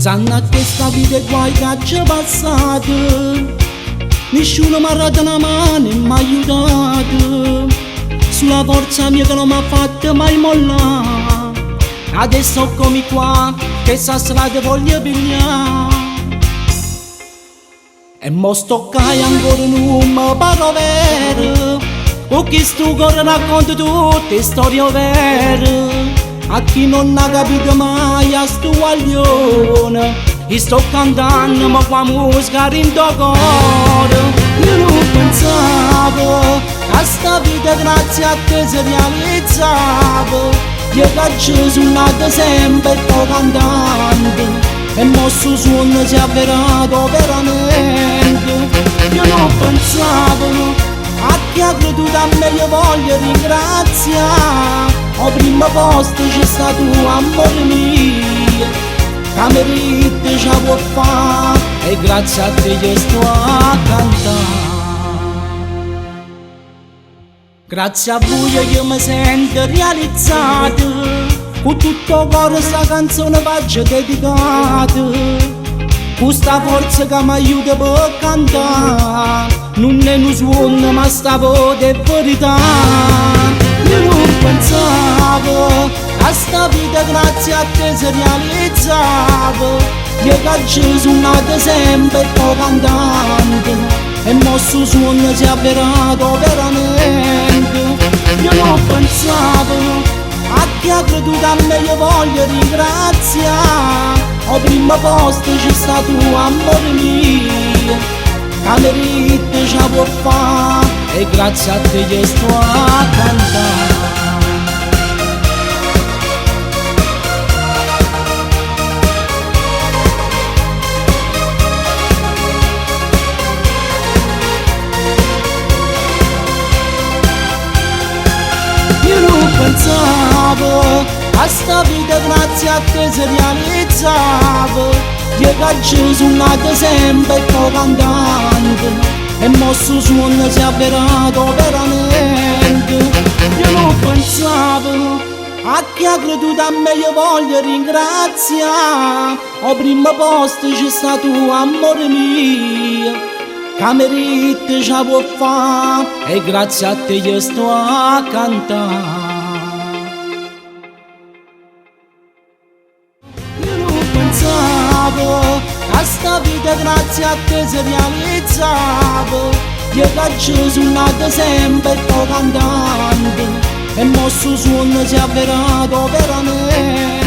Sanno a te sta vita e guai che c'è passata, nessuno mi ha dato una mano e mi ha aiutato. Sulla forza mia che non mi ha fatto mai mollare, adesso come qua che sta strada voglio pigliare. E mo sto qui ancora non mi pare vero, con chi sto cuore racconta tutte storie vere. A chi non ha capito mai a sto guaglione, io sto cantando ma qua musica rindo cuore. Io non pensavo a sta vita grazie a te si realizzava, io che ci sono nato sempre e sto cantando, e mo sto suono si è avverato veramente. Io non pensavo a chi ha creduto a me, io voglio ringraziare. Al primo posto c'è stato amore mio, che merito ce può fare, e grazie a te io sto a cantare. Grazie a voi io mi sento realizzato, con tutto il cuore sta canzone faccio dedicata. Questa forza che mi aiuta per cantare, non è un suono ma sta voce è verità. Io non pensavo a sta vita grazie a te si realizzava, io che ci sono nato sempre e sto cantando, e mo sto suono si è avverato veramente. Io non pensavo a chi ha creduto a me, io voglio ringraziare. Al primo posto c'è stato amore mio, che merito ce può fare, e grazie a te io sto a cantare. Io non pensavo a sta vita grazie a te si realizzava, io che ci sono nato sempre e sto cantando, e mo sto suono si è avverato veramente. Io non pensavo a chi ha creduto a me, io voglio ringraziare. Al primo posto c'è stato amore mio, che merito ce può fare, e grazie a te io sto a cantare. A sta vita grazie a te si realizzava, io che ci sono nato sempre e sto cantando, e mo sto suono si è avverato veramente.